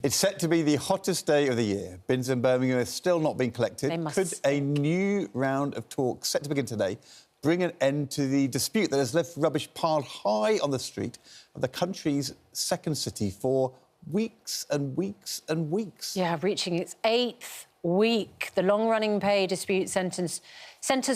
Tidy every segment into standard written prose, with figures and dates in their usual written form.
It's set to be the hottest day of the year. Bins in Birmingham have still not been collected. Could a new round of talks set to begin today bring an end to the dispute that has left rubbish piled high on the street of the country's second city for weeks and weeks and weeks? Yeah, reaching its 8th week. The long-running pay dispute centres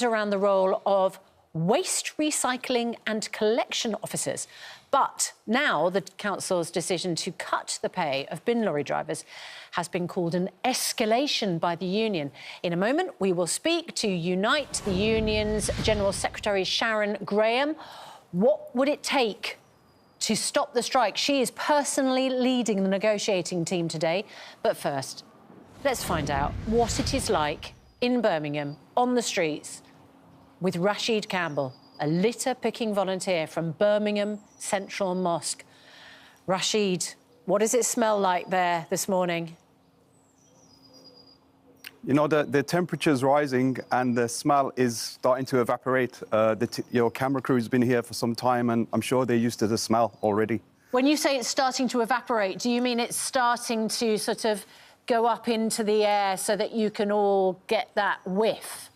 around the role of waste recycling and collection officers. But now the council's decision to cut the pay of bin lorry drivers has been called an escalation by the union. In a moment, we will speak to Unite, the union's General Secretary Sharon Graham. What would it take to stop the strike? She is personally leading the negotiating team today. But first, let's find out what it is like in Birmingham, on the streets, with Rashid Campbell, a litter-picking volunteer from Birmingham Central Mosque. Rashid, what does it smell like there this morning? You know, the temperature's rising and the smell is starting to evaporate. Your camera crew's been here for some time and I'm sure they're used to the smell already. When you say it's starting to evaporate, do you mean it's starting to sort of go up into the air so that you can all get that whiff?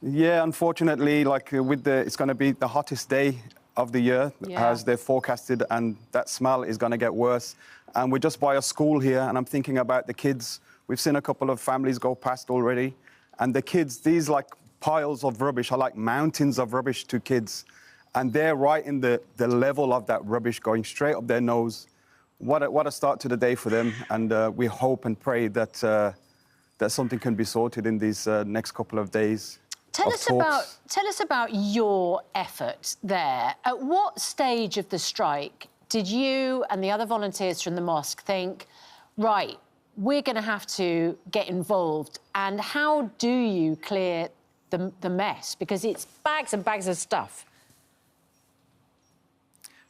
Yeah, unfortunately, it's going to be the hottest day of the year, as they're forecasted, and that smell is going to get worse. And we're just by a school here, and I'm thinking about the kids. We've seen a couple of families go past already, and the kids, these piles of rubbish are like mountains of rubbish to kids, and they're right in the level of that rubbish going straight up their nose. What a start to the day for them, and we hope and pray that that something can be sorted in these next couple of days. Tell us about your effort there. At what stage of the strike did you and the other volunteers from the mosque think, right, we're going to have to get involved? And how do you clear the mess? Because it's bags and bags of stuff.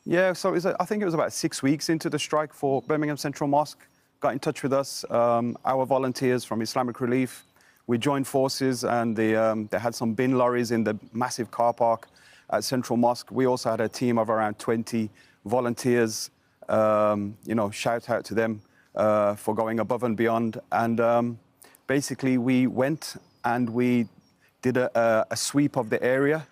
Yeah, so I think it was about 6 weeks into the strike for Birmingham Central Mosque. Got in touch with us, our volunteers from Islamic Relief. We joined forces and they had some bin lorries in the massive car park at Central Mosque. We also had a team of around 20 volunteers. Shout out to them for going above and beyond. And basically we went and we did a sweep of the area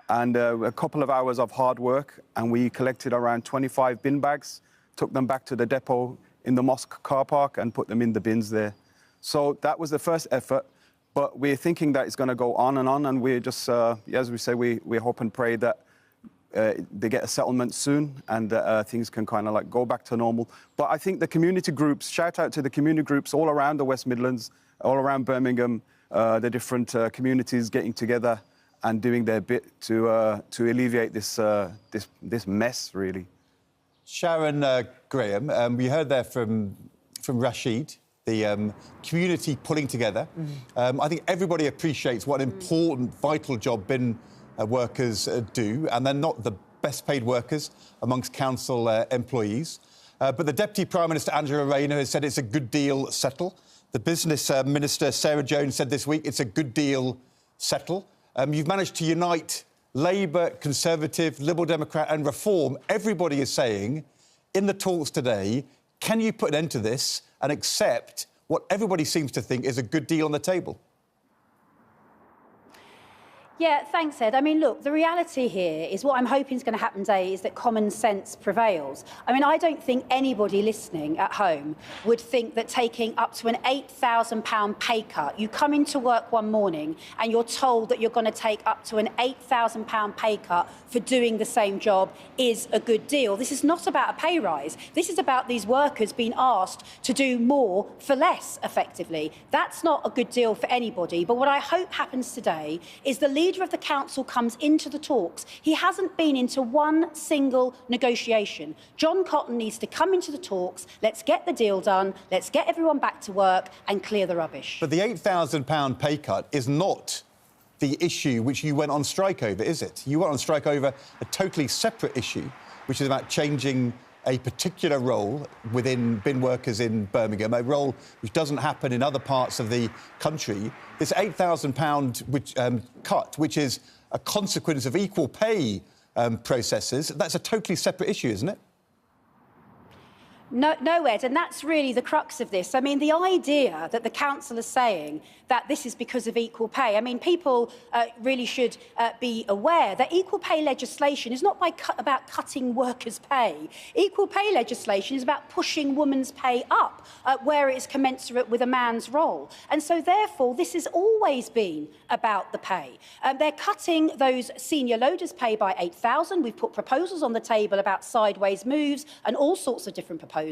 and a couple of hours of hard work, and we collected around 25 bin bags, took them back to the depot in the mosque car park and put them in the bins there. So that was the first effort. But we're thinking that it's going to go on, and we're just, as we say, we hope and pray that they get a settlement soon and things can kind of go back to normal. But I think the community groups, shout out to the community groups all around the West Midlands, all around Birmingham, the different communities getting together and doing their bit to alleviate this mess, really. Sharon Graham, we heard there from Rashid, the community pulling together. I think everybody appreciates what an important, vital job bin workers do, and they're not the best paid workers amongst council employees. But the Deputy Prime Minister, Angela Rayner, has said it's a good deal, settle. The Business Minister, Sarah Jones, said this week it's a good deal, settle. You've managed to unite Labour, Conservative, Liberal Democrat and Reform. Everybody is saying, in the talks today, can you put an end to this and accept what everybody seems to think is a good deal on the table? Yeah, thanks, Ed. I mean, look, the reality here is what I'm hoping is going to happen today is that common sense prevails. I mean, I don't think anybody listening at home would think that taking up to an £8,000 pay cut, you come into work one morning and you're told that you're going to take up to an £8,000 pay cut for doing the same job is a good deal. This is not about a pay rise. This is about these workers being asked to do more for less, effectively. That's not a good deal for anybody. But what I hope happens today is the leader of the council comes into the talks. He hasn't been into one single negotiation. John Cotton needs to come into the talks. Let's get the deal done. Let's get everyone back to work and clear the rubbish. But the £8,000 pay cut is not the issue which you went on strike over, is it? You went on strike over a totally separate issue, which is about changing a particular role within bin workers in Birmingham, a role which doesn't happen in other parts of the country. This £8,000 cut, which is a consequence of equal pay processes, that's a totally separate issue, isn't it? No, Ed, and that's really the crux of this. I mean, the idea that the council is saying that this is because of equal pay, I mean, people really should be aware that equal pay legislation is not about cutting workers' pay. Equal pay legislation is about pushing women's pay up where it is commensurate with a man's role. And so, therefore, this has always been about the pay. They're cutting those senior loaders' pay by $8,000. We've put proposals on the table about sideways moves and all sorts of different proposals.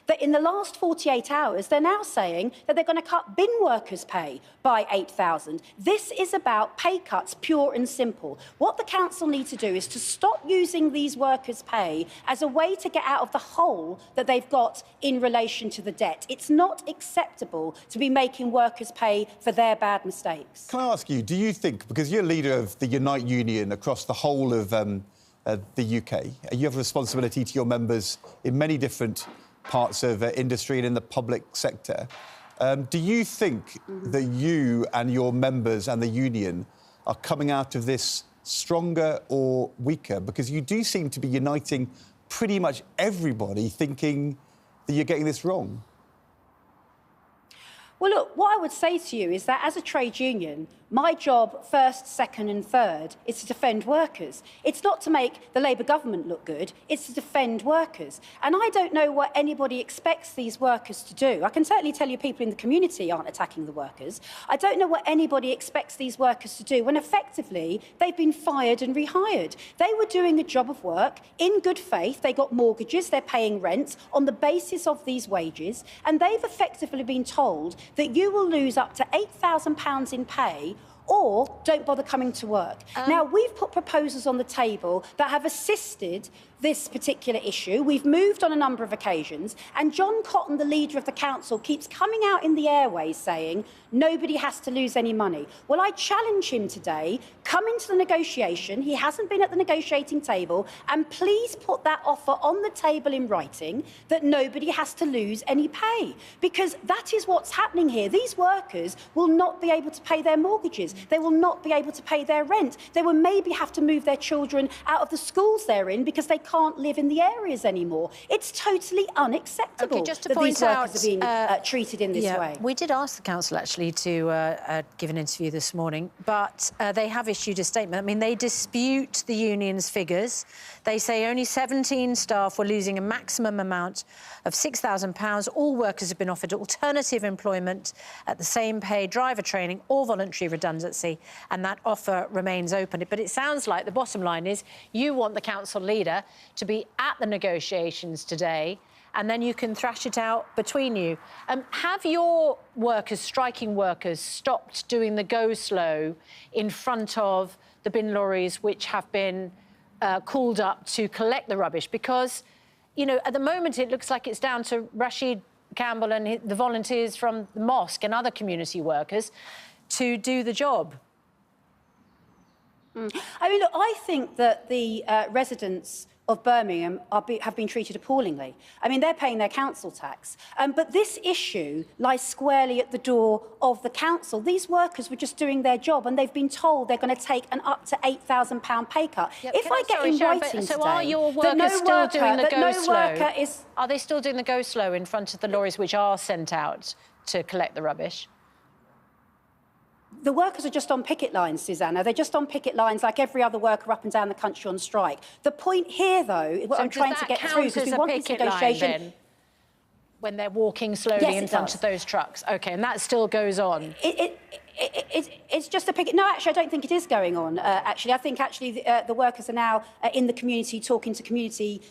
That in the last 48 hours, they're now saying that they're going to cut bin workers' pay by $8,000. This is about pay cuts, pure and simple. What the council need to do is to stop using these workers' pay as a way to get out of the hole that they've got in relation to the debt. It's not acceptable to be making workers pay for their bad mistakes. Can I ask you, do you think, because you're leader of the Unite Union across the whole of the UK, you have a responsibility to your members in many different parts of industry and in the public sector. Do you think that you and your members and the union are coming out of this stronger or weaker? Because you do seem to be uniting pretty much everybody thinking that you're getting this wrong. Well, look, what I would say to you is that as a trade union, my job, first, second and third, is to defend workers. It's not to make the Labour government look good, it's to defend workers. And I don't know what anybody expects these workers to do. I can certainly tell you people in the community aren't attacking the workers. I don't know what anybody expects these workers to do when effectively they've been fired and rehired. They were doing a job of work in good faith. They got mortgages, they're paying rent on the basis of these wages, and they've effectively been told that you will lose up to £8,000 in pay or don't bother coming to work. Now, we've put proposals on the table that have assisted this particular issue. We've moved on a number of occasions, and John Cotton, the leader of the council, keeps coming out in the airways saying nobody has to lose any money. Well, I challenge him today, come into the negotiation, he hasn't been at the negotiating table, and please put that offer on the table in writing that nobody has to lose any pay, because that is what's happening here. These workers will not be able to pay their mortgages. They will not be able to pay their rent. They will maybe have to move their children out of the schools they're in because they can't live in the areas anymore. It's totally unacceptable that these workers are being treated in this way. We did ask the council, actually, to give an interview this morning, but they have issued a statement. I mean, they dispute the union's figures. They say only 17 staff were losing a maximum amount of £6,000. All workers have been offered alternative employment at the same pay, driver training or voluntary redundancy, and that offer remains open. But it sounds like the bottom line is you want the council leader to be at the negotiations today, and then you can thrash it out between you. Have your workers, striking workers, stopped doing the go slow in front of the bin lorries which have been called up to collect the rubbish? Because, you know, at the moment it looks like it's down to Rashid Campbell and the volunteers from the mosque and other community workers to do the job. I mean, look, I think that the residents of Birmingham have been treated appallingly. I mean, they're paying their council tax. But this issue lies squarely at the door of the council. These workers were just doing their job, and they've been told they're going to take an up to £8,000 pay cut. Yep, if I get in writing so today, are your workers still doing the go slow? Is... Are they still doing the go slow in front of the lorries which are sent out to collect the rubbish? The workers are just on picket lines, Susanna. They're just on picket lines like every other worker up and down the country on strike. The point here, though, is what I'm trying to get through, because we want this negotiation... Line, then, when they're walking slowly in front of those trucks? OK, and that still goes on? It's just a picket. No, actually, I don't think it is going on, actually. I think, actually, the workers are now in the community talking to community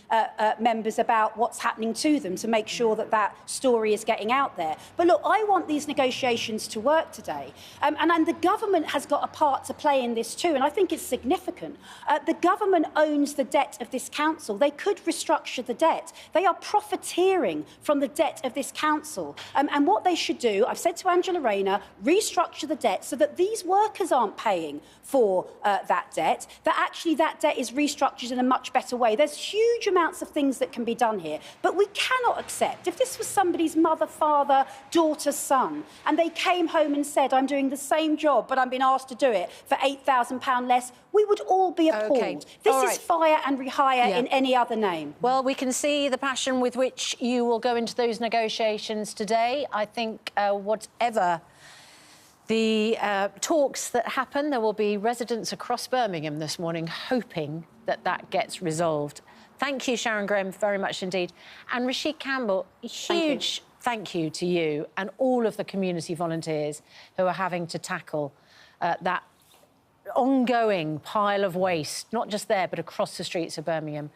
members about what's happening to them to make sure that that story is getting out there. But, look, I want these negotiations to work today. And the government has got a part to play in this too, and I think it's significant. The government owns the debt of this council. They could restructure the debt. They are profiteering from the debt of this council. And what they should do, I've said to Angela Rayner, restructure the debt so that these workers aren't paying for that debt, that actually that debt is restructured in a much better way. There's huge amounts of things that can be done here, but we cannot accept, if this was somebody's mother, father, daughter, son, and they came home and said, I'm doing the same job, but I'm being asked to do it for £8,000 less, we would all be appalled. OK. This is fire and rehire in any other name. Well, we can see the passion with which you will go into those negotiations today. I think whatever the talks that happen, there will be residents across Birmingham this morning hoping that that gets resolved. Thank you, Sharon Graham, very much indeed. And Rashid Campbell, huge thank you to you and all of the community volunteers who are having to tackle that ongoing pile of waste, not just there, but across the streets of Birmingham.